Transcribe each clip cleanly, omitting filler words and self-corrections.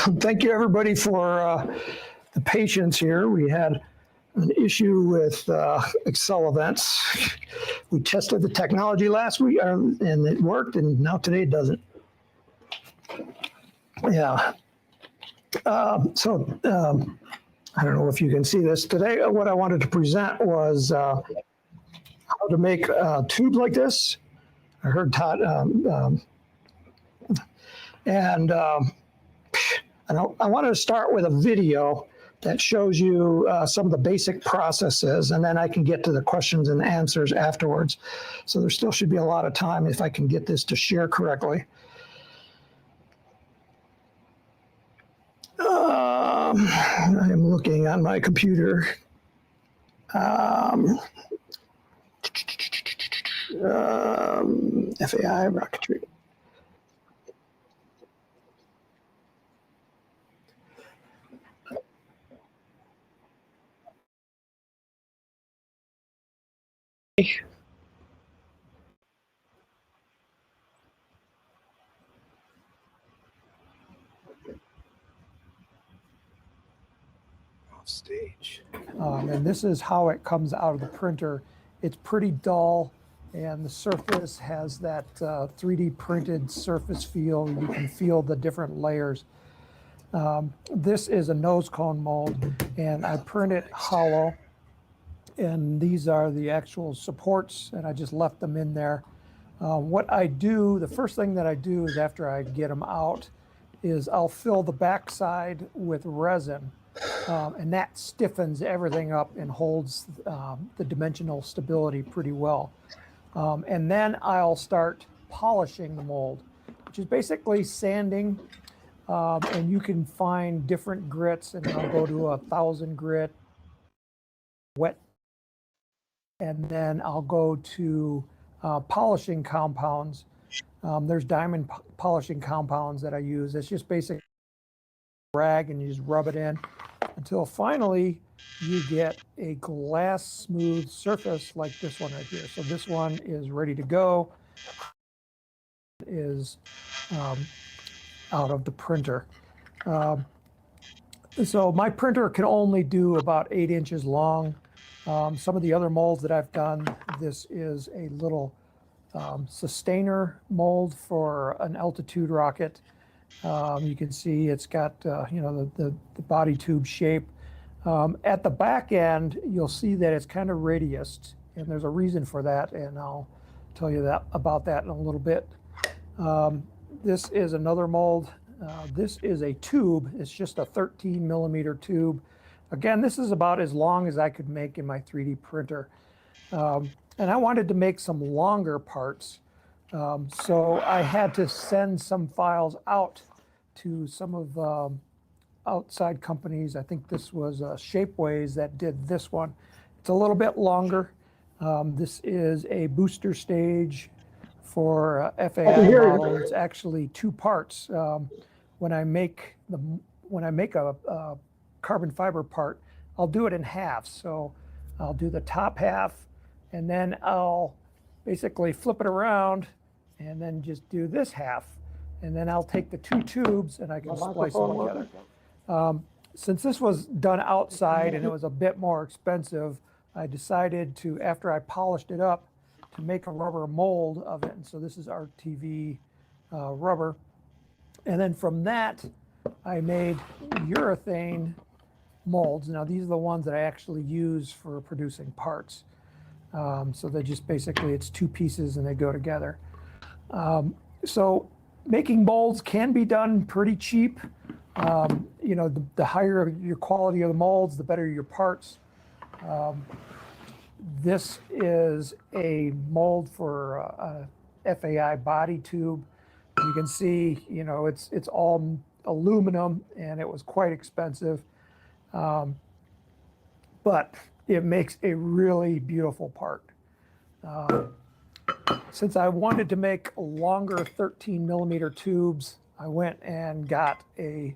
Thank you, everybody, for the patience here. We had an issue with Excel events. We tested the technology last week, and it worked, and now today it doesn't. Yeah. I don't know if you can see this. Today, what I wanted to present was how to make a tube like this. I heard Todd, I wanted to start with a video that shows you some of the basic processes, and then I can get to the questions and answers afterwards. So there still should be a lot of time if I can get this to share correctly. I am looking on my computer. FAI rocketry. Stage. And this is how it comes out of the printer. It's pretty dull, and the surface has that 3D printed surface feel. You can feel the different layers. This is a nose cone mold, and I print it hollow, and these are the actual supports, and I just left them in there. What I do, the first thing that I do is after I get them out, is I'll fill the backside with resin. And that stiffens everything up and holds the dimensional stability pretty well. And then I'll start polishing the mold, which is basically sanding. And you can find different grits, and I'll go to 1,000 grit, wet. And then I'll go to polishing compounds. There's diamond polishing compounds that I use. It's just basic rag, and you just rub it in until finally you get a glass smooth surface like this one right here. So this one is ready to go, is out of the printer. So my printer can only do about 8 inches long. Some of the other molds that I've done, this is a little sustainer mold for an altitude rocket. You can see it's got the body tube shape. At the back end, you'll see that it's kind of radiused, and there's a reason for that, and I'll tell you about that in a little bit. This is another mold. This is a tube. It's just a 13 millimeter tube. Again, this is about as long as I could make in my 3D printer. And I wanted to make some longer parts. So I had to send some files out to some of outside companies. I think this was Shapeways that did this one. It's a little bit longer. This is a booster stage for FAI model. It's actually 2 parts. When I make a carbon fiber part, I'll do it in half. So I'll do the top half, and then I'll basically flip it around and then just do this half. And then I'll take the 2 tubes and I can splice them together. Since this was done outside and it was a bit more expensive, I decided to, after I polished it up, to make a rubber mold of it. And so this is RTV rubber. And then from that, I made urethane molds. Now these are the ones that I actually use for producing parts. So they're just basically, it's 2 pieces and they go together. So making molds can be done pretty cheap. The higher your quality of the molds, the better your parts. This is a mold for a FAI body tube. You can see, it's all aluminum, and it was quite expensive. But it makes a really beautiful part. Since I wanted to make longer 13 millimeter tubes, I went and got a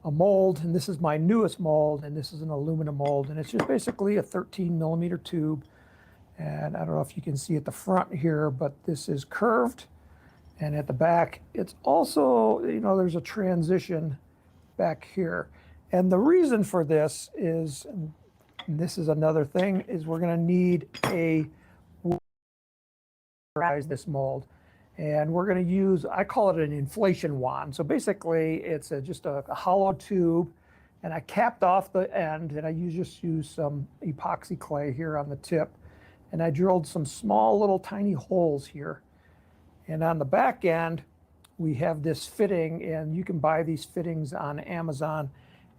mold, and this is my newest mold, and this is an aluminum mold, and it's just basically a 13 millimeter tube. And I don't know if you can see at the front here, but this is curved, and at the back, it's also, there's a transition back here. And the reason for this is, and this is another thing, is we're going to need a this mold. And we're going to use, I call it an inflation wand. So basically it's just a hollow tube, and I capped off the end, and I just used some epoxy clay here on the tip, and I drilled some small little tiny holes here. And on the back end, we have this fitting, and you can buy these fittings on Amazon,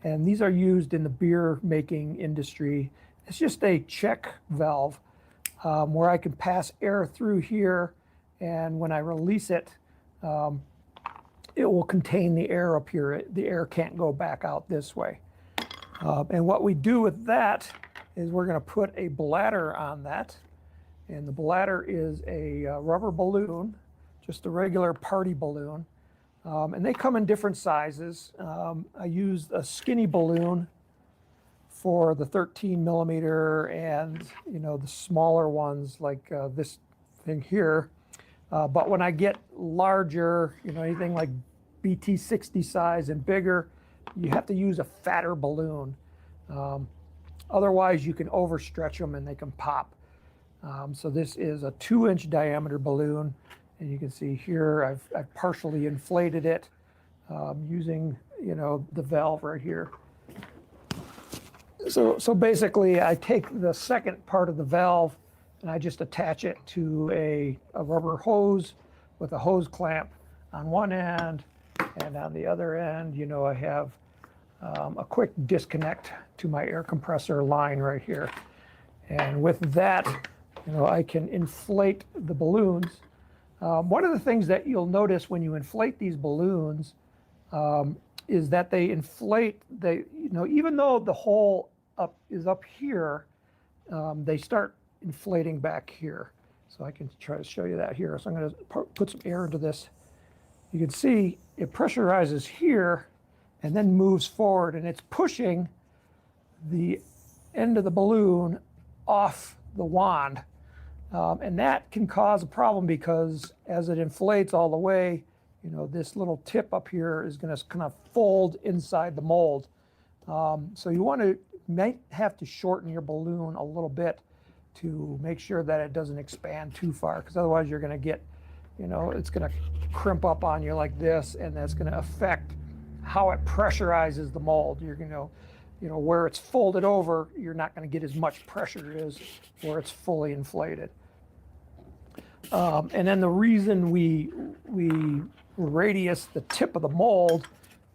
and these are used in the beer making industry. It's just a check valve where I can pass air through here, and when I release it, it will contain the air up here. The air can't go back out this way. And what we do with that is we're going to put a bladder on that, and the bladder is a rubber balloon, just a regular party balloon. And they come in different sizes. I used a skinny balloon for the 13 millimeter, and the smaller ones like this thing here. But when I get larger, anything like BT60 size and bigger, you have to use a fatter balloon. Otherwise, you can overstretch them and they can pop. So this is a 2-inch diameter balloon, and you can see here I've partially inflated it using the valve right here. So basically, I take the second part of the valve and I just attach it to a rubber hose with a hose clamp on one end, and on the other end, I have a quick disconnect to my air compressor line right here. And with that, I can inflate the balloons. One of the things that you'll notice when you inflate these balloons is that they inflate, even though the hole is up here, they start inflating back here. So I can try to show you that here. So I'm going to put some air into this. You can see it pressurizes here and then moves forward, and it's pushing the end of the balloon off the wand. And that can cause a problem because as it inflates all the way, this little tip up here is going to kind of fold inside the mold. So you might have to shorten your balloon a little bit to make sure that it doesn't expand too far, because otherwise you're going to get, it's going to crimp up on you like this, and that's going to affect how it pressurizes the mold. You're going to, where it's folded over, you're not going to get as much pressure as where it's fully inflated. And then the reason we radius the tip of the mold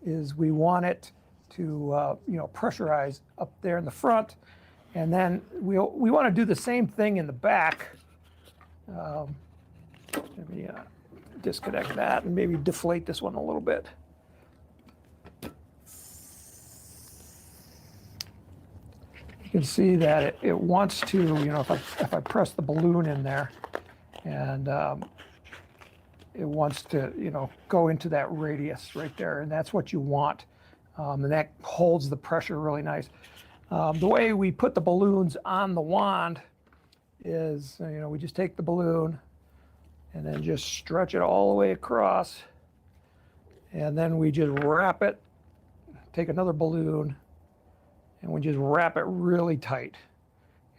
is we want it to pressurize up there in the front, and then we want to do the same thing in the back. Let me disconnect that and maybe deflate this one a little bit. You can see that it wants to, if I press the balloon in there, and it wants to, go into that radius right there, and that's what you want. And that holds the pressure really nice. The way we put the balloons on the wand is, we just take the balloon and then just stretch it all the way across, and then we just wrap it, take another balloon, and we just wrap it really tight.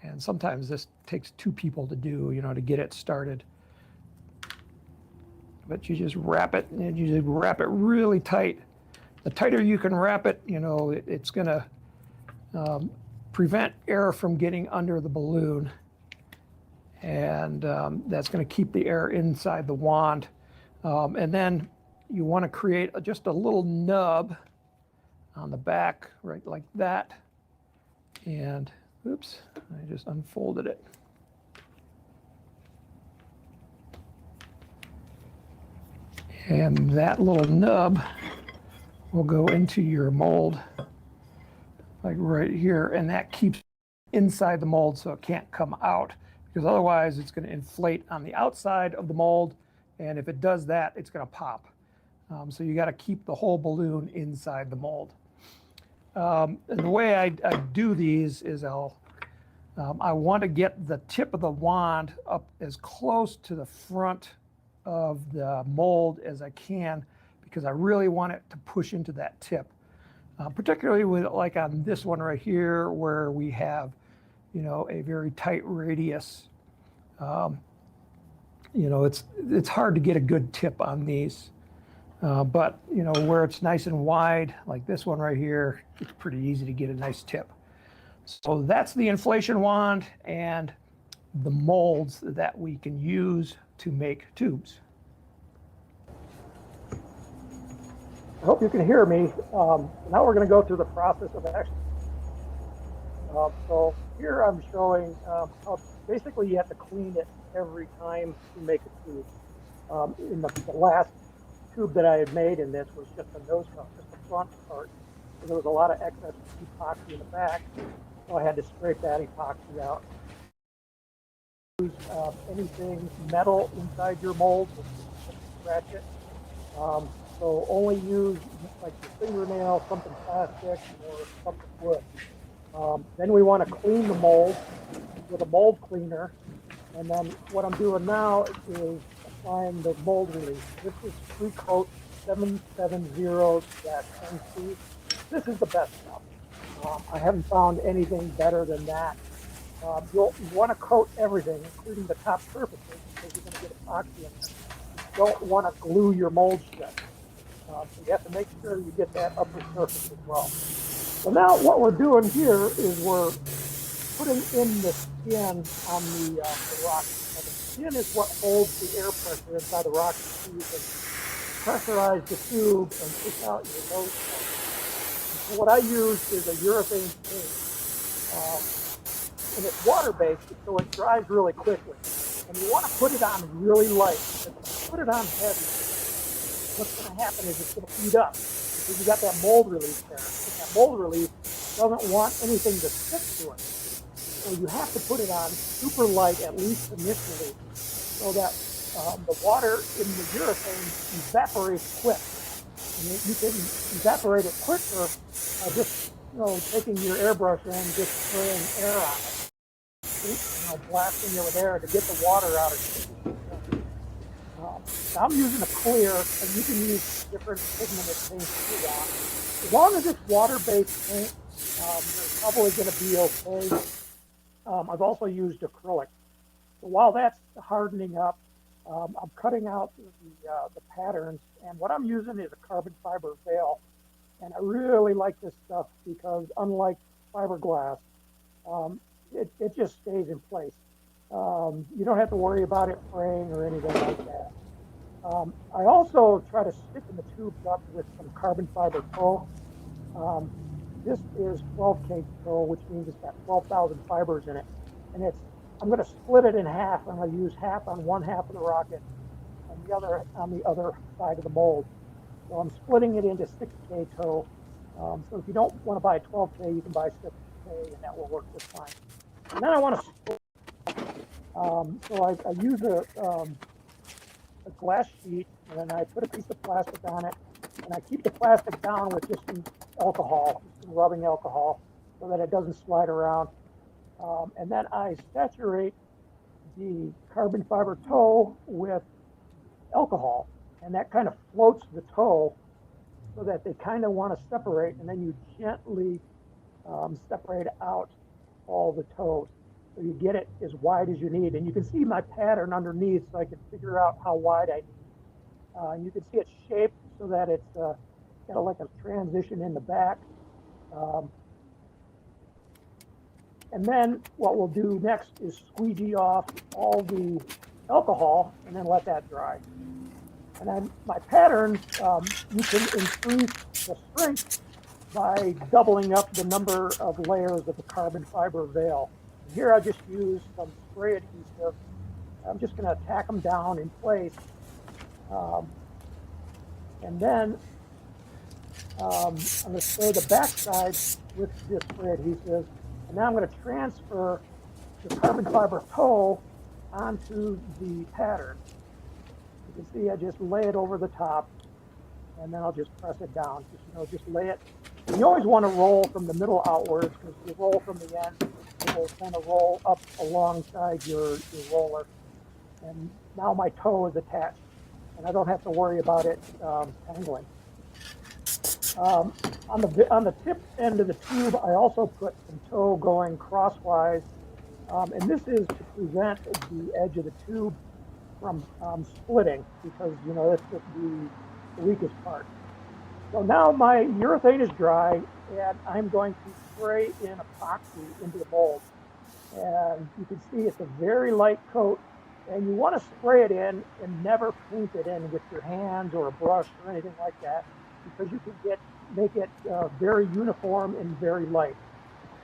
And sometimes this takes 2 people to do, to get it started. But you just wrap it, and you just wrap it really tight. The tighter you can wrap it, it's going to prevent air from getting under the balloon. And that's going to keep the air inside the wand. And then you want to create just a little nub on the back, right like that. And oops, I just unfolded it. And that little nub will go into your mold, like right here, and that keeps inside the mold so it can't come out, because otherwise it's going to inflate on the outside of the mold, and if it does that, it's going to pop. So you got to keep the whole balloon inside the mold. And the way I do these is I want to get the tip of the wand up as close to the front of the mold as I can, because I really want it to push into that tip. particularly with like on this one right here where we have, you know, a very tight radius. You know, it's hard to get a good tip on these. But, you know, where it's nice and wide, like this one right here, it's pretty easy to get a nice tip. So that's the inflation wand and the molds that we can use to make tubes. I hope you can hear me. Now we're going to go through the process of action. So here I'm showing how basically you have to clean it every time you make a tube. In the last tube that I had made in this was just a nose cone, just the front part. So there was a lot of excess epoxy in the back, so I had to scrape that epoxy out. Use anything metal inside your mold, scratch it. So only use like your fingernail, something plastic, or something wood. Then we want to clean the mold with a mold cleaner. And then what I'm doing now is applying the mold release. This is Free Coat 770-10C. This is the best stuff. I haven't found anything better than that. You want to coat everything, including the top surfaces, because you're going to get epoxy in there. You don't want to glue your mold shut. So you have to make sure you get that upper surface as well. So now what we're doing here is we're putting in the skin on the rock. Now the skin is what holds the air pressure inside the rock so you can pressurize the tube and push out your nose cone. So what I use is a urethane paint. And it's water-based, so it dries really quickly. And you want to put it on really light. If you put it on heavy, what's going to happen is it's going to heat up because you got that mold release there. And that mold release doesn't want anything to stick to it. So you have to put it on super light, at least initially, so that the water in the urethane evaporates quick. And you can evaporate it quicker by just taking your airbrush and just spraying air on it. Blasting it with air to get the water out of it. I'm using a clear, and you can use different pigmented paints if you want. As long as it's water-based paint, you're probably going to be okay. I've also used acrylic. So while that's hardening up, I'm cutting out the patterns, and what I'm using is a carbon fiber veil. And I really like this stuff because unlike fiberglass, it just stays in place. You don't have to worry about it fraying or anything like that. I also try to stiffen the tubes up with some carbon fiber tow. This is 12K tow, which means it's got 12,000 fibers in it. And I'm going to split it in half. I'm going to use half on one half of the rocket and the other on the other side of the mold. So I'm splitting it into 6K tow. So if you don't want to buy 12K, you can buy 6K, and that will work just fine. And then I want to split. So I use a glass sheet, and then I put a piece of plastic on it, and I keep the plastic down with just some alcohol, just some rubbing alcohol, so that it doesn't slide around. And then I saturate the carbon fiber tow with alcohol, and that kind of floats the tow so that they kind of want to separate, and then you gently separate out all the tows. So you get it as wide as you need. And you can see my pattern underneath, so I can figure out how wide I need. You can see it's shaped so that it's kind of like a transition in the back. And then what we'll do next is squeegee off all the alcohol and then let that dry. And then my pattern, you can increase the strength by doubling up the number of layers of the carbon fiber veil. And here I just use some spray adhesive. I'm just going to tack them down in place. And then I'm going to spray the backside with this spray adhesive. And now I'm going to transfer the carbon fiber tow onto the pattern. You can see I just lay it over the top, and then I'll just press it down. Just lay it. And you always want to roll from the middle outwards, because if you roll from the end, it will kind of roll up alongside your roller. And now my toe is attached, and I don't have to worry about it tangling. Um, on the tip end of the tube, I also put some tow going crosswise, and this is to prevent the edge of the tube from splitting because you know that's the weakest part. So now my urethane is dry, and I'm going to spray in epoxy into the mold. And you can see it's a very light coat, and you want to spray it in and never paint it in with your hands or a brush or anything like that because you can make it very uniform and very light.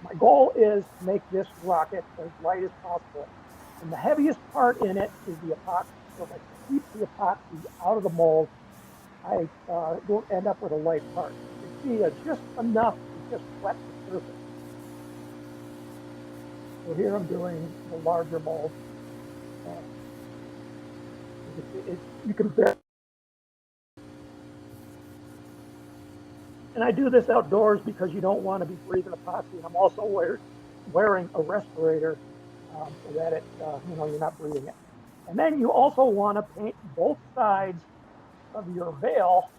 My goal is to make this rocket as light as possible. And the heaviest part in it is the epoxy. So if I keep the epoxy out of the mold, I won't end up with a light part. You can see just enough to just wet the surface. So here I'm doing the larger mold. You can bear. And I do this outdoors because you don't want to be breathing epoxy. And I'm also wearing a respirator so that you're not breathing it. And then you also want to paint both sides of your veil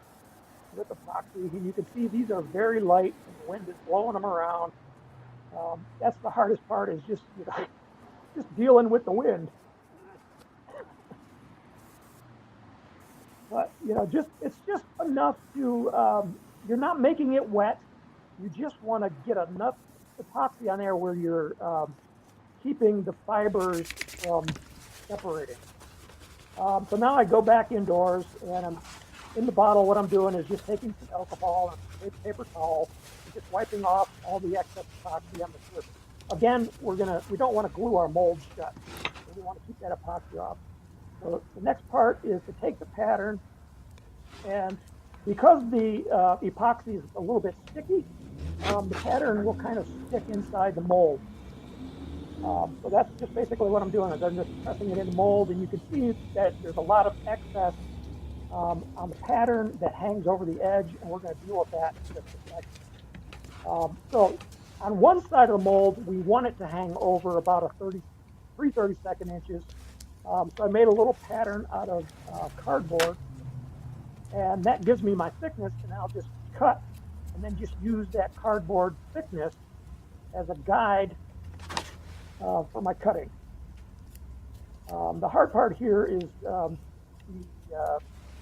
with epoxy. And you can see these are very light and the wind is blowing them around. That's the hardest part is just dealing with the wind. But it's just enough to you're not making it wet. You just want to get enough epoxy on there where you're keeping the fibers from separating. So now I go back indoors and I'm in the bottle. What I'm doing is just taking some alcohol and a paper towel and just wiping off all the excess epoxy on the surface. Again, we don't want to glue our mold shut. We want to keep that epoxy off. So the next part is to take the pattern, and because the epoxy is a little bit sticky, the pattern will kind of stick inside the mold. So that's just basically what I'm doing is I'm just pressing it in the mold, and you can see that there's a lot of excess on the pattern that hangs over the edge, and we're going to deal with that in just a second. So on one side of the mold, we want it to hang over about a 32 inches. So I made a little pattern out of cardboard, and that gives me my thickness, and I'll just cut and then just use that cardboard thickness as a guide for my cutting. The hard part here is the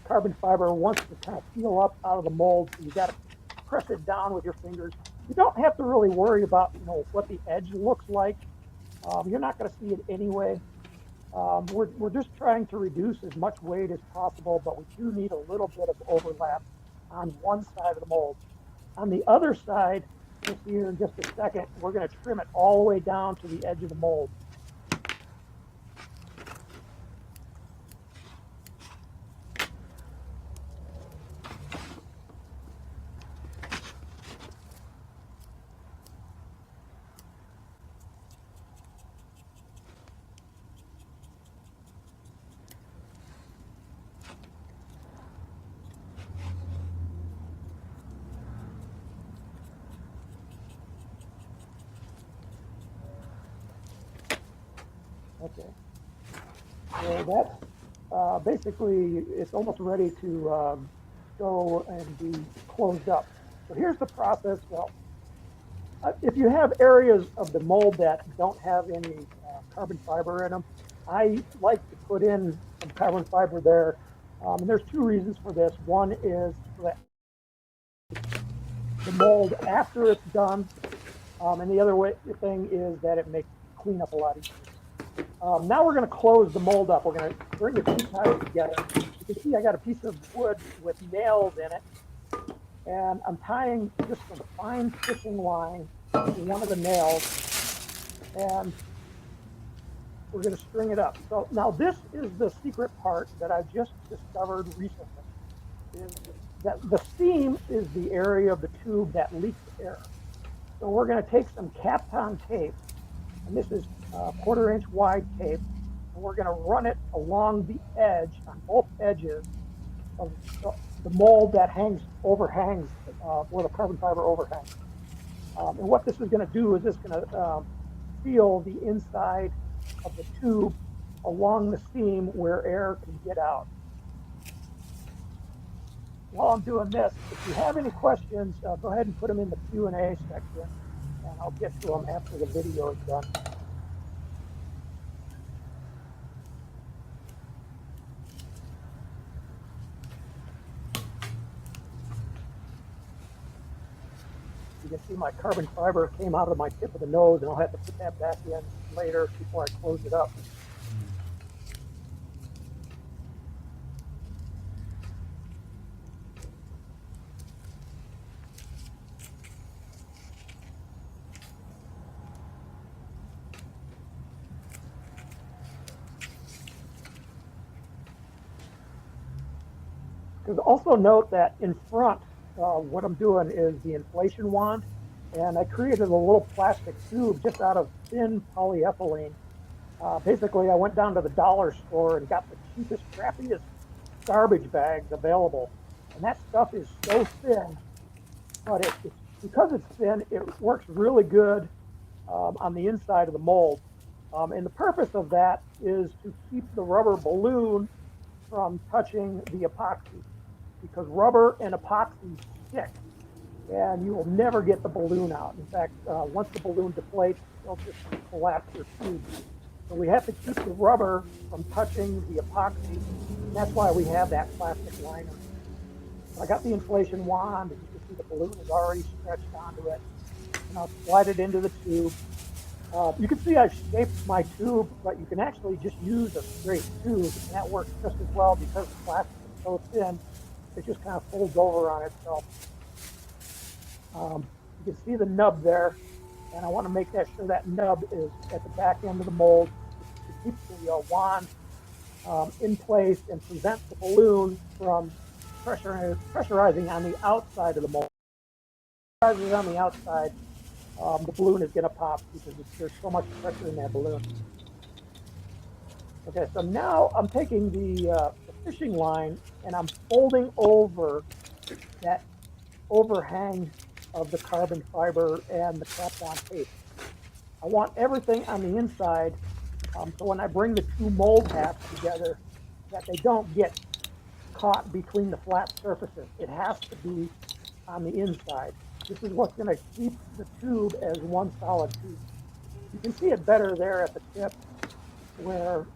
carbon fiber wants to kind of peel up out of the mold, so you got to press it down with your fingers. You don't have to really worry about what the edge looks like. You're not going to see it anyway. We're just trying to reduce as much weight as possible, but we do need a little bit of overlap on one side of the mold. On the other side, you'll see here in just a second, we're going to trim it all the way down to the edge of the mold. Okay, so that's basically, it's almost ready to go and be closed up. So here's the process. Well, if you have areas of the mold that don't have any carbon fiber in them, I like to put in some carbon fiber there. And there's two reasons for this. One is that the mold after it's done, and the other thing is that it makes cleanup a lot easier. Now we're going to close the mold up. We're going to bring the two sides together. You can see I got a piece of wood with nails in it, and I'm tying just a fine fishing line to one of the nails, and we're going to string it up. So now this is the secret part that I just discovered recently, is that the seam is the area of the tube that leaks air. So we're going to take some Kapton tape, and this is 1/4 inch wide tape, and we're going to run it along the edge, on both edges of the mold that overhangs, where the carbon fiber overhangs. And what this is going to do is it's going to seal the inside of the tube along the seam where air can get out. while I'm doing this, if you have any questions, go ahead and put them in the Q&A section, and I'll get to them after the video is done. You can see my carbon fiber came out of my tip of the nose, and I'll have to put that back in later before I close it up. Because also note that in front, what I'm doing is the inflation wand, and I created a little plastic tube just out of thin polyethylene. Basically, I went down to the dollar store and got the cheapest, crappiest garbage bags available. And that stuff is so thin, but because it's thin, it works really good on the inside of the mold. And the purpose of that is to keep the rubber balloon from touching the epoxy, because rubber and epoxy stick, and you will never get the balloon out. In fact, once the balloon deflates, it'll just collapse your tube. So we have to keep the rubber from touching the epoxy, and that's why we have that plastic liner. I got the inflation wand, and you can see the balloon is already stretched onto it, and I'll slide it into the tube. You can see I've shaped my tube, but you can actually just use a straight tube, and that works just as well because the plastic is so thin, it just kind of folds over on itself. You can see the nub there, and I want to make sure that nub is at the back end of the mold to keep the wand in place and prevent the balloon from pressurizing on the outside of the mold. If it pressurizes on the outside, the balloon is going to pop because there's so much pressure in that balloon. Okay, so now I'm taking the fishing line and I'm folding over that overhang of the carbon fiber and the Kapton tape. I want everything on the inside, so when I bring the two mold halves together, that they don't get caught between the flat surfaces. It has to be on the inside. This is what's going to keep the tube as one solid tube. You can see it better there at the tip where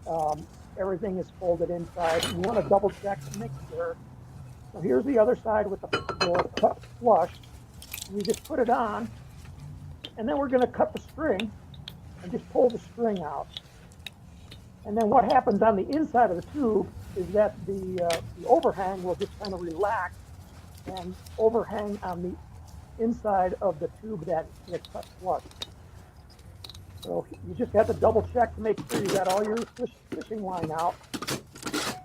everything is folded inside. You want to double check to make sure. So here's the other side with the cut flush. We just put it on, and then we're going to cut the string and just pull the string out. And then what happens on the inside of the tube is that the overhang will just kind of relax and overhang on the inside of the tube that gets cut flush. So you just have to double check to make sure you got all your fishing line out.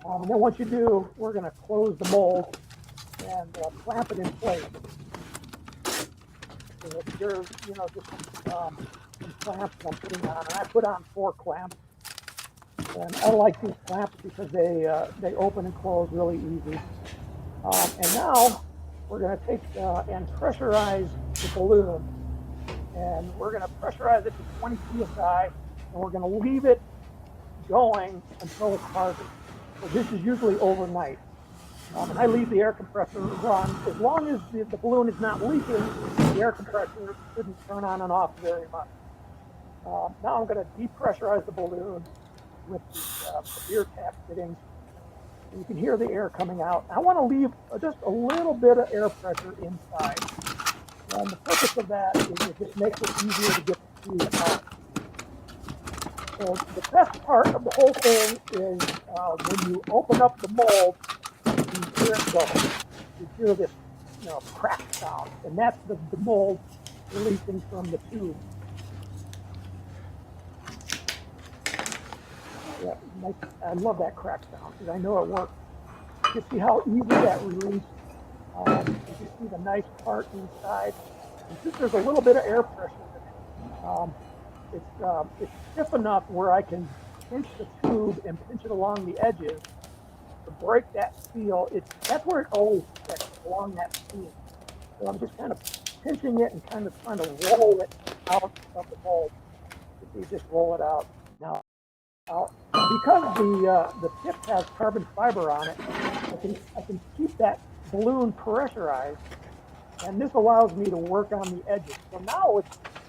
And then once you do, we're going to close the mold and clamp it in place. So there's, just some clamps that I'm putting on, and I put on 4 clamps. And I like these clamps because they open and close really easy. And now we're going to take and pressurize the balloon. And we're going to pressurize it to 20 psi, and we're going to leave it going until it's hardened. So this is usually overnight. And I leave the air compressor run. As long as the balloon is not leaking, the air compressor shouldn't turn on and off very much. Now I'm going to depressurize the balloon with the beer tap fittings. And you can hear the air coming out. I want to leave just a little bit of air pressure inside. And the purpose of that is it just makes it easier to get the tube out. So the best part of the whole thing is when you open up the mold, you hear it go. You hear this crack sound, and that's the mold releasing from the tube. Yeah, I love that crack sound because I know it works. You can see how easy that release. You can see the nice part inside. And since there's a little bit of air pressure in it, it's stiff enough where I can pinch the tube and pinch it along the edges to break that seal. That's where it always sticks, along that seal. So I'm just kind of pinching it and kind of trying to roll it out of the mold. You just roll it out. Now, because the tip has carbon fiber on it, I can keep that balloon pressurized, and this allows me to work on the edges. So now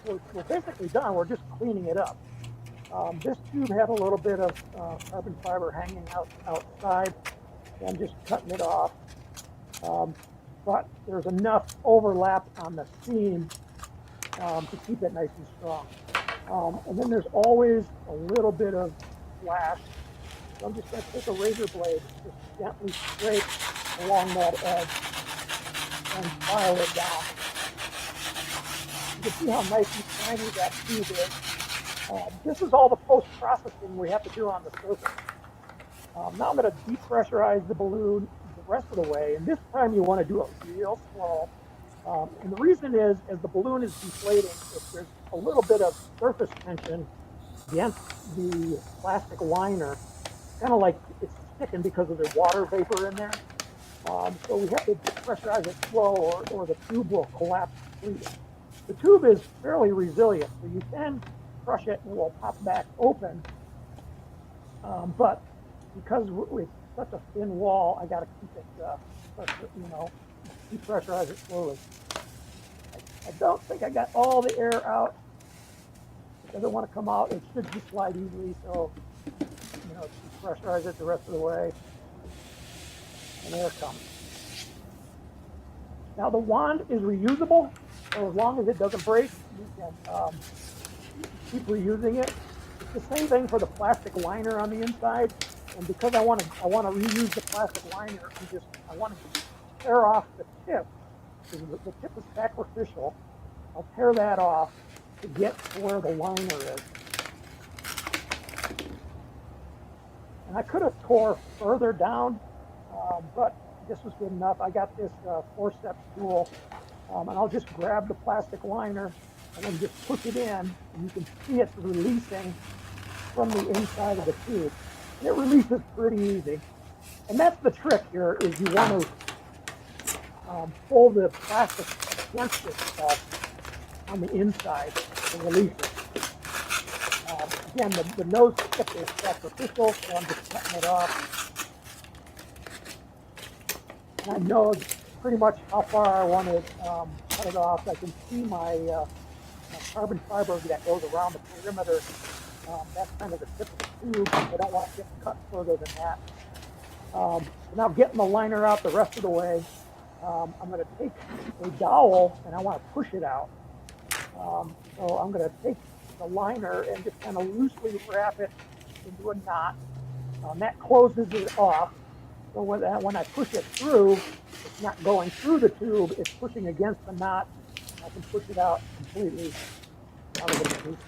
we're basically done. We're just cleaning it up. This tube had a little bit of carbon fiber hanging outside, so I'm just cutting it off. But there's enough overlap on the seam to keep it nice and strong. And then there's always a little bit of flash. So I'm just going to take a razor blade, just gently scrape along that edge and file it down. You can see how nice and shiny that tube is. This is all the post-processing we have to do on the surface. Now I'm going to depressurize the balloon the rest of the way, and this time you want to do it real slow. And the reason is, as the balloon is deflating, if there's a little bit of surface tension against the plastic liner, kind of like it's sticking because of the water vapor in there. So we have to pressurize it slow, or the tube will collapse completely. The tube is fairly resilient, so you can crush it and it will pop back open. But because it's such a thin wall, I got to keep it, depressurize it slowly. I don't think I got all the air out. It doesn't want to come out. It should just slide easily, so depressurize it the rest of the way. And there it comes. Now the wand is reusable, so as long as it doesn't break, you can keep reusing it. It's the same thing for the plastic liner on the inside, and because I want to reuse the plastic liner, I want to tear off the tip. The tip is sacrificial. I'll tear that off to get to where the liner is. And I could have tore further down, but this was good enough. I got this forceps tool, and I'll just grab the plastic liner and then just push it in, and you can see it's releasing from the inside of the tube. And it releases pretty easy. And that's the trick here, is you want to pull the plastic against itself on the inside and release it. Again, the nose tip is sacrificial, so I'm just cutting it off. And I know pretty much how far I want to cut it off. I can see my carbon fiber that goes around the perimeter. That's kind of the tip of the tube. I don't want to get cut further than that. So now getting the liner out the rest of the way, I'm going to take a dowel and I want to push it out. So I'm going to take the liner and just kind of loosely wrap it into a knot. That closes it off. So when I push it through, it's not going through the tube, it's pushing against the knot. I can push it out completely out of the tube.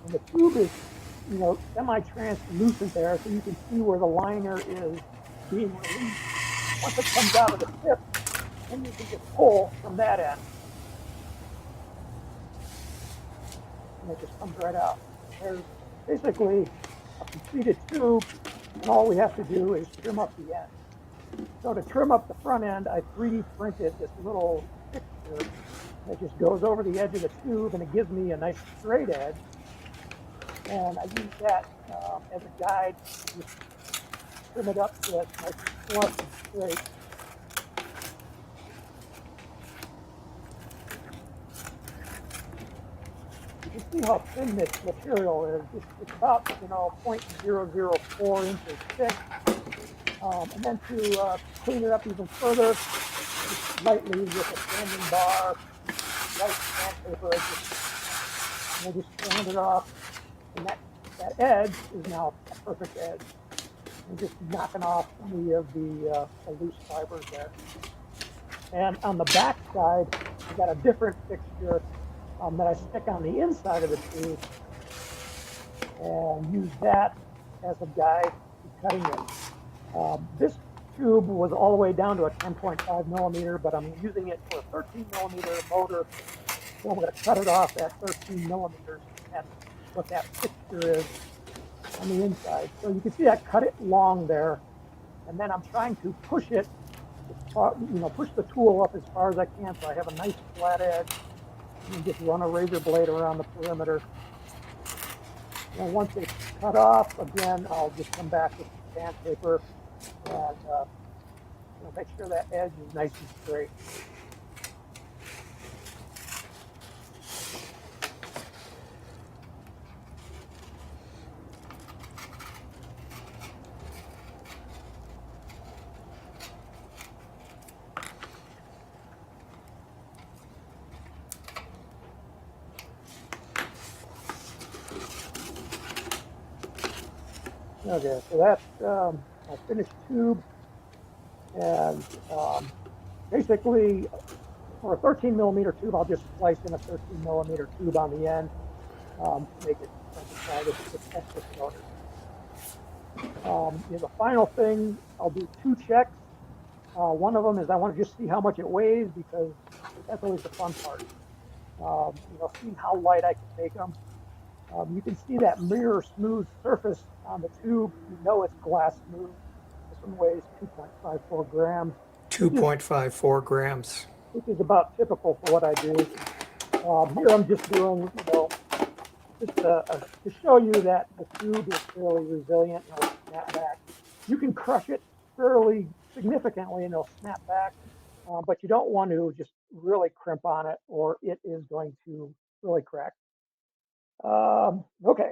And the tube is, semi-translucent there, so you can see where the liner is being released. Once it comes out of the tip, then you can just pull from that end. And it just comes right out. There's basically a completed tube, and all we have to do is trim up the end. So to trim up the front end, I 3D printed this little fixture that just goes over the edge of the tube, and it gives me a nice straight edge. And I use that as a guide to just trim it up so it's nice and flush and straight. You can see how thin this material is. It's about 0.004 inches thick. And then to clean it up even further, just lightly with a sanding bar, light sandpaper, I just sand it off. And that edge is now a perfect edge. I'm just knocking off any of the loose fibers there. And on the back side, I've got a different fixture that I stick on the inside of the tube and use that as a guide to cutting it. This tube was all the way down to a 10.5 millimeter, but I'm using it for a 13 millimeter motor. So I'm going to cut it off at 13 millimeters. That's what that fixture is on the inside. So you can see I cut it long there, and then I'm trying to push it, push the tool up as far as I can so I have a nice flat edge, and just run a razor blade around the perimeter. And once it's cut off, again, I'll just come back with some sandpaper and make sure that edge is nice and straight. Okay, so that's my finished tube, and basically for a 13 millimeter tube, I'll just slice in a 13 millimeter tube on the end to make it decide if it's extra cylinder. The final thing, I'll do two checks. One of them is I want to just see how much it weighs because that's always the fun part. Seeing how light I can make them. You can see that mirror smooth surface on the tube. You know it's glass smooth. This one weighs 2.54 grams, which is 2.54 grams. about typical for what I do. Here I'm just doing, just to show you that the tube is fairly resilient and it'll snap back. You can crush it fairly significantly and it'll snap back, but you don't want to just really crimp on it or it is going to really crack. Okay,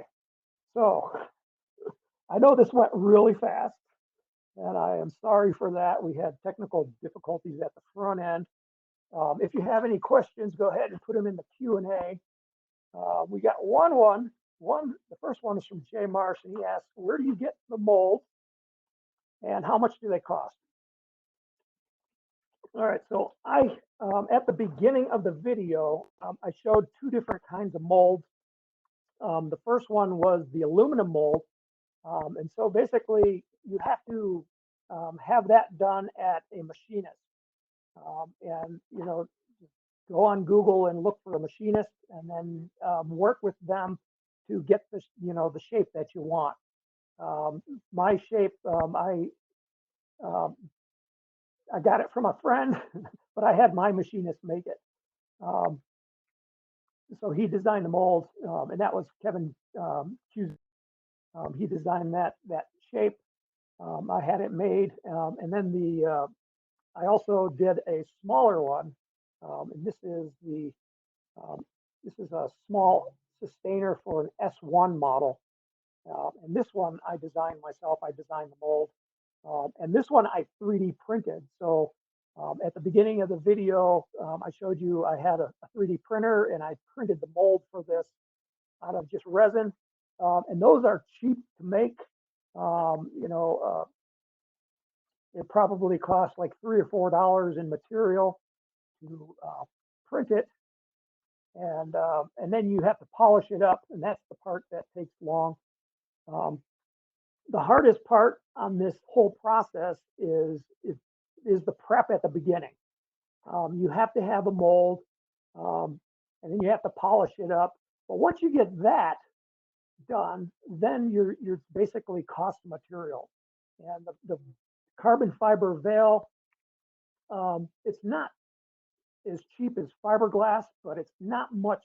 so I know this went really fast and I am sorry for that. We had technical difficulties at the front end. If you have any questions, go ahead and put them in the Q&A. We got one. The first one is from Jay Marsh, and he asked, where do you get the mold and how much do they cost? All right, so at the beginning of the video, I showed two different kinds of molds. The first one was the aluminum mold. And so basically you have to have that done at a machinist. And, go on Google and look for a machinist and then work with them to get the shape that you want. My shape, I got it from a friend, but I had my machinist make it. So he designed the mold, and that was Kevin Hughes. He designed that shape. I had it made, and then I also did a smaller one, and this is a small sustainer for an S1 model. And this one I designed myself. I designed the mold. And this one I 3D printed. So at the beginning of the video, I showed you I had a 3D printer and I printed the mold for this out of just resin. And those are cheap to make. It probably costs like $3 or $4 in material to print it, and then you have to polish it up, and that's the part that takes long. Um, the hardest part on this whole process is the prep at the beginning. You have to have a mold, and then you have to polish it up. But once you get that done, then you're basically cost material, and the carbon fiber veil. It's not as cheap as fiberglass, but it's not much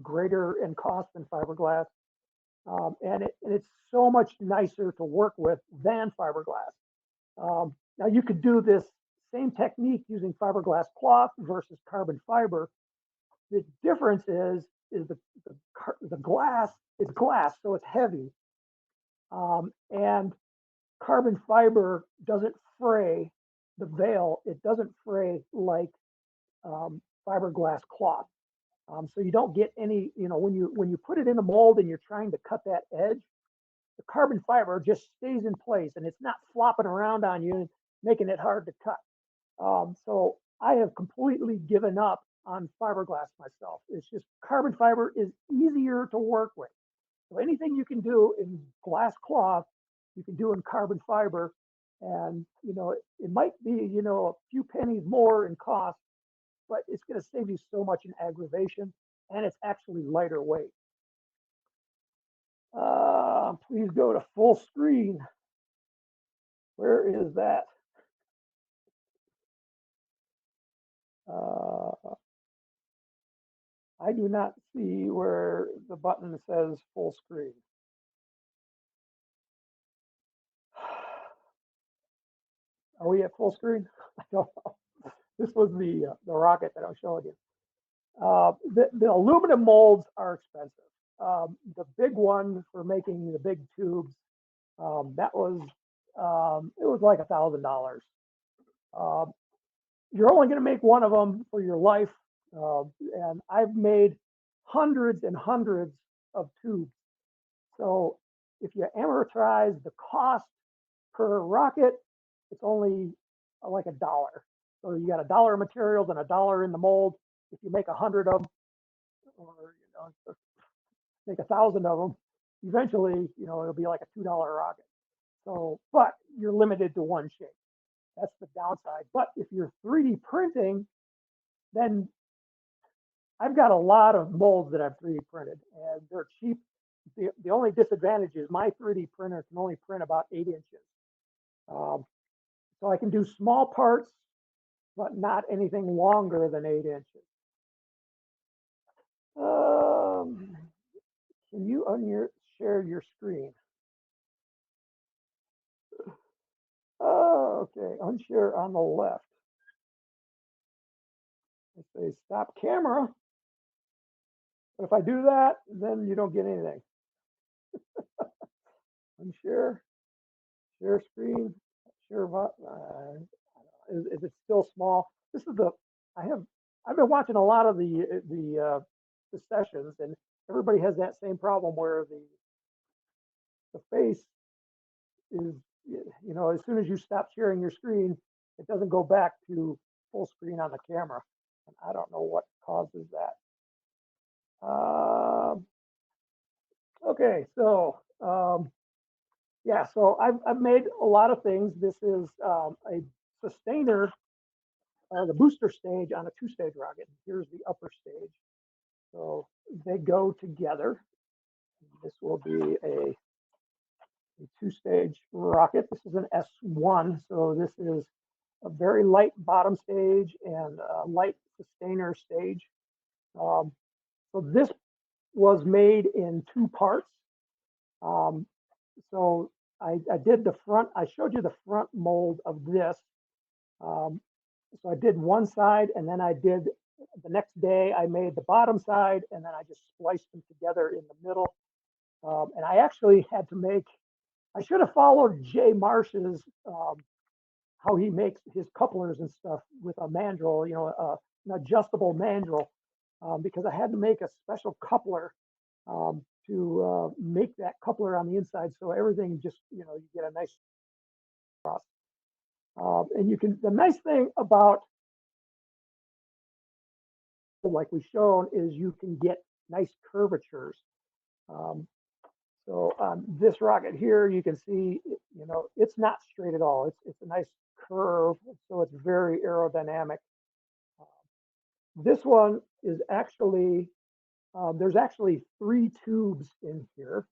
greater in cost than fiberglass. And it's so much nicer to work with than fiberglass. Now you could do this same technique using fiberglass cloth versus carbon fiber. The difference is the glass is glass, so it's heavy, and carbon fiber doesn't fray the veil. It doesn't fray like fiberglass cloth. So you don't get any, when you put it in a mold and you're trying to cut that edge, the carbon fiber just stays in place and it's not flopping around on you, making it hard to cut. So I have completely given up on fiberglass myself. It's just carbon fiber is easier to work with. So anything you can do in glass cloth, you can do in carbon fiber. And, it might be, a few pennies more in cost, but it's going to save you so much in aggravation, and it's actually lighter weight. Please go to full screen. Where is that? I do not see where the button says full screen. Are we at full screen? I don't know. This was the rocket that I was showing you. The aluminum molds are expensive. The big one for making the big tubes, that was it was like $1,000. Um, you're only going to make one of them for your life, and I've made hundreds and hundreds of tubes. So if you amortize the cost per rocket, it's only like a dollar. So you got a dollar of materials and a dollar in the mold. If you make 100 of them, or make 1,000 of them, eventually, it'll be like a $2 rocket. So, but you're limited to one shape. That's the downside. But if you're 3D printing, then I've got a lot of molds that I've 3D printed, and they're cheap. The only disadvantage is my 3D printer can only print about 8 inches. Um, so I can do small parts, but not anything longer than 8 inches. Um, can you share your screen? Oh, okay, unshare on the left. I say stop camera. But if I do that, then you don't get anything. Unshare, share screen, share. Is it still small? This is the I have. I've been watching a lot of the sessions, and everybody has that same problem where the face is, as soon as you stop sharing your screen, it doesn't go back to full screen on the camera. And I don't know what causes that. Okay, so yeah, so I've made a lot of things. This is a sustainer, the booster stage on a two-stage rocket. Here's the upper stage. So they go together. This will be a two-stage rocket. This is an S1, so this is a very light bottom stage and a light sustainer stage. So this was made in two parts. Um, so I did the front, I showed you the front mold of this. Um, so I did one side, and then I did the next day, I made the bottom side, and then I just spliced them together in the middle. And I actually had to make, I should have followed Jay Marsh's, how he makes his couplers and stuff with a mandrel, an adjustable mandrel, because I had to make a special coupler to make that coupler on the inside, so everything just, you get a nice cross. And the nice thing about, like we've shown, is you can get nice curvatures. Um, so on this rocket here, you can see, it's not straight at all. It's a nice curve, so it's very aerodynamic. This one is actually, there's actually 3 tubes in here.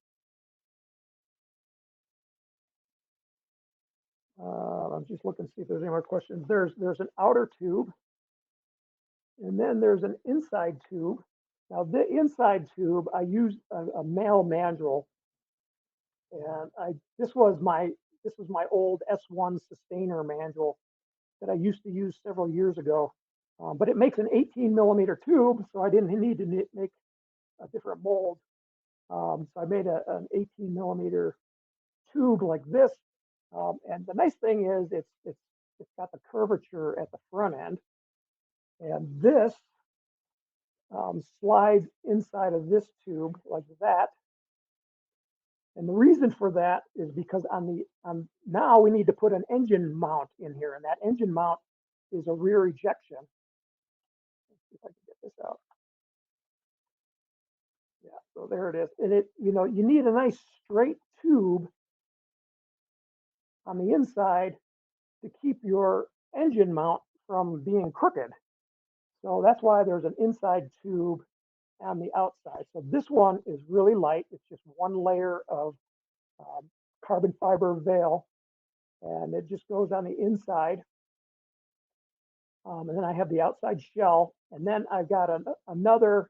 I'm just looking to see if there's any more questions. There's an outer tube, and then there's an inside tube. Now the inside tube, I used a male mandrel, and this was my old S1 sustainer mandrel that I used to use several years ago. But it makes an 18 millimeter tube, so I didn't need to make a different mold. So I made an 18 millimeter tube like this. And the nice thing is it's got the curvature at the front end. And this slides inside of this tube like that. And the reason for that is because now we need to put an engine mount in here, and that engine mount is a rear ejection. Let's see if I can get this out. Yeah, so there it is. And you need a nice straight tube on the inside to keep your engine mount from being crooked. So that's why there's an inside tube on the outside. So this one is really light. It's just one layer of carbon fiber veil, and it just goes on the inside. And then I have the outside shell, and then I've got another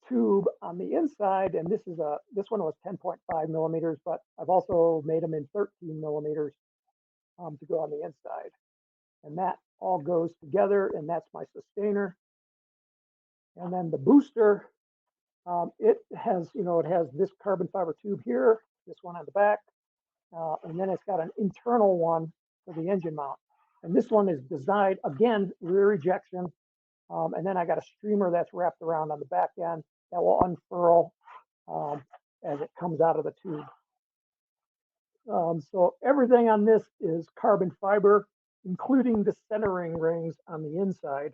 tube on the inside, and this one was 10.5 millimeters, but I've also made them in 13 millimeters. to go on the inside. And that all goes together, and that's my sustainer. And then the booster, it has, it has this carbon fiber tube here, this one on the back, and then it's got an internal one for the engine mount. And this one is designed, again, rear ejection. And then I got a streamer that's wrapped around on the back end that will unfurl as it comes out of the tube. So everything on this is carbon fiber, including the centering rings on the inside.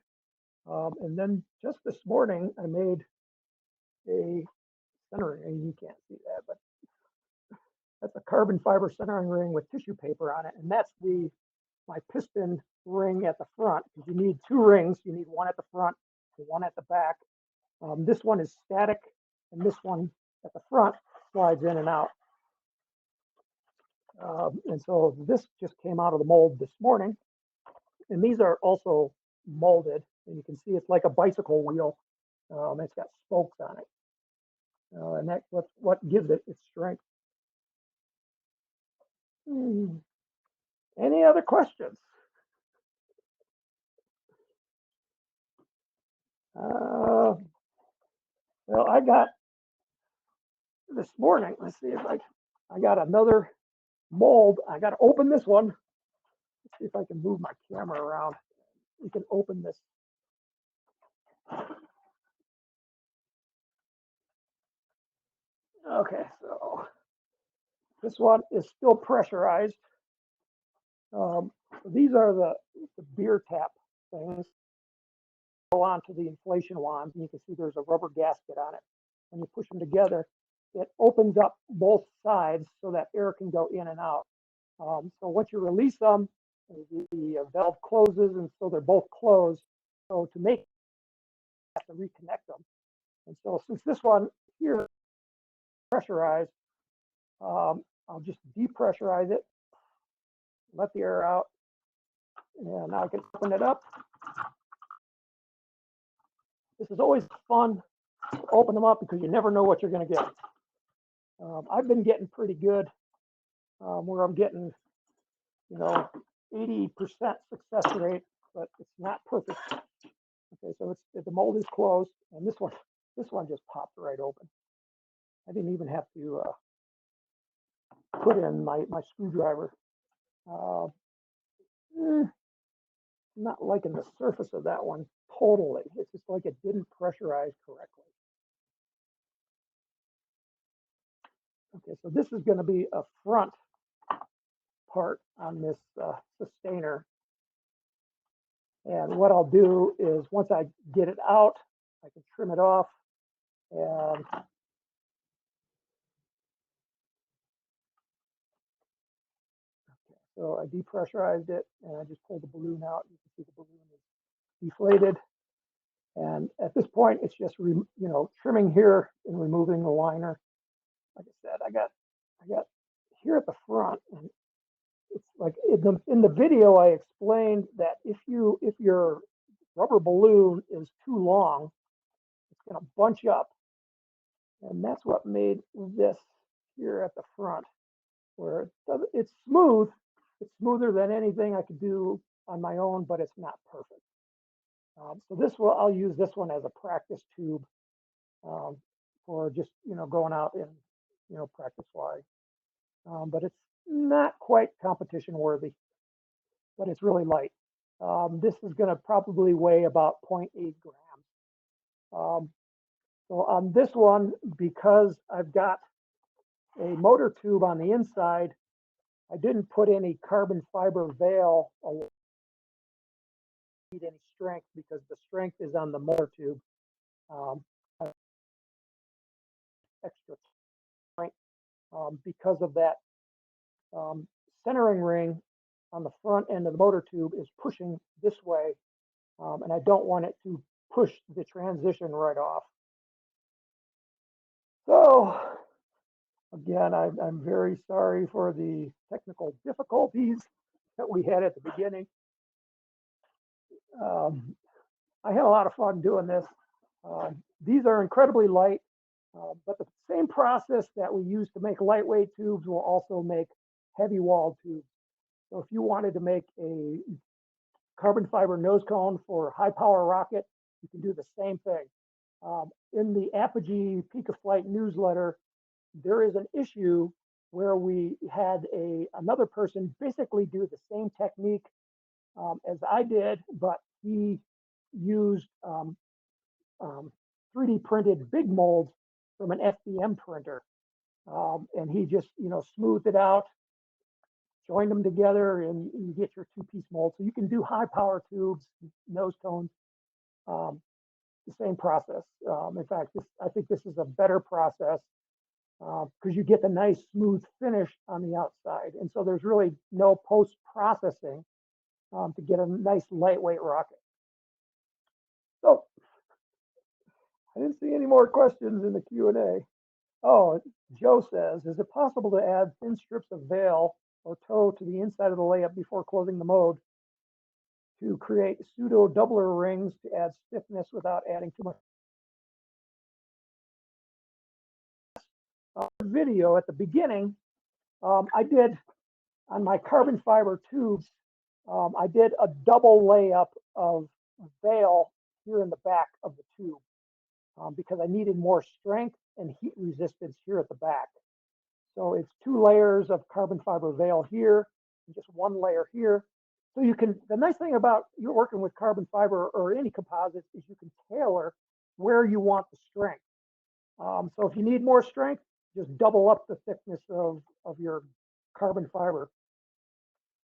And then just this morning, I made a centering ring. You can't see that, but that's a carbon fiber centering ring with tissue paper on it. And that's my piston ring at the front, because you need two rings. You need one at the front and one at the back. This one is static, and this one at the front slides in and out. And so this just came out of the mold this morning. And these are also molded, and you can see it's like a bicycle wheel. It's got spokes on it. And that's what gives it its strength. Any other questions? Well, I got this morning, let's see if I got another mold. I got to open this one. Let's see if I can move my camera around. We can open this. Okay, so this one is still pressurized. These are the beer tap things. Go on to the inflation wands, and you can see there's a rubber gasket on it. When you push them together, it opens up both sides so that air can go in and out. So once you release them, the valve closes, and so they're both closed. So to make, you have to reconnect them. And so since this one here is pressurized, I'll just depressurize it, let the air out, and now I can open it up. This is always fun to open them up because you never know what you're going to get. I've been getting pretty good where I'm getting, 80% success rate, but it's not perfect. Okay, so the mold is closed, and this one just popped right open. I didn't even have to put in my screwdriver. Not liking the surface of that one totally. It's just like it didn't pressurize correctly. Okay, so this is going to be a front part on this sustainer. And what I'll do is once I get it out, I can trim it off. And so I depressurized it, and I just pulled the balloon out. You can see the balloon is deflated. And at this point, it's just trimming here and removing the liner. Like I said, I got here at the front, and it's like in the video I explained that if your rubber balloon is too long, it's going to bunch up, and that's what made this here at the front, where it's smooth. It's smoother than anything I could do on my own, but it's not perfect. So I'll use this one as a practice tube for just going out and practice flying. But it's not quite competition worthy, but it's really light. This is going to probably weigh about 0.8 grams. So on this one, because I've got a motor tube on the inside, I didn't put any carbon fiber veil or need any strength because the strength is on the motor tube. Extra strength because of that centering ring on the front end of the motor tube is pushing this way, and I don't want it to push the transition right off. So again, I'm very sorry for the technical difficulties that we had at the beginning. I had a lot of fun doing this. These are incredibly light, but the same process that we use to make lightweight tubes will also make heavy walled tubes. So if you wanted to make a carbon fiber nose cone for high power rocket, you can do the same thing. In the Apogee Peak of Flight newsletter, there is an issue where we had another person basically do the same technique as I did, but he used 3D printed big molds from an FDM printer, and he just smoothed it out, join them together, and you get your two-piece mold. So you can do high power tubes, nose cones, um, the same process. In fact, I think this is a better process because you get the nice smooth finish on the outside. And so there's really no post-processing to get a nice lightweight rocket. So I didn't see any more questions in the Q&A. Oh, Joe says, is it possible to add thin strips of veil or tow to the inside of the layup before closing the mode to create pseudo doubler rings to add stiffness without adding too much? Video at the beginning, I did on my carbon fiber tubes, I did a double layup of veil here in the back of the tube because I needed more strength and heat resistance here at the back. So it's 2 layers of carbon fiber veil here and just 1 layer here. So you can, the nice thing about you're working with carbon fiber or any composites is you can tailor where you want the strength. So if you need more strength, just double up the thickness of your carbon fiber.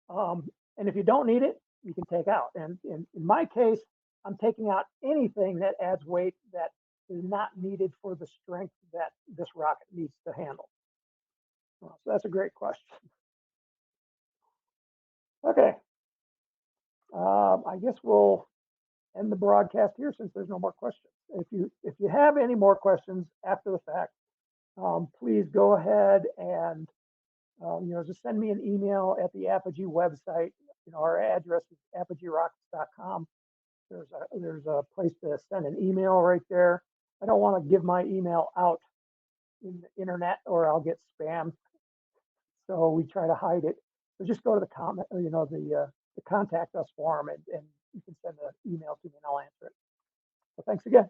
And if you don't need it, you can take out. And in my case, I'm taking out anything that adds weight that is not needed for the strength that this rocket needs to handle. So that's a great question. Okay. I guess we'll end the broadcast here since there's no more questions. If you have any more questions after the fact, please go ahead and just send me an email at the Apogee website. Our address is apogeerockets.com. There's a place to send an email right there. I don't want to give my email out in the internet or I'll get spammed. So we try to hide it. So just go to the comment, the contact us form and you can send an email to me and I'll answer it. So thanks again.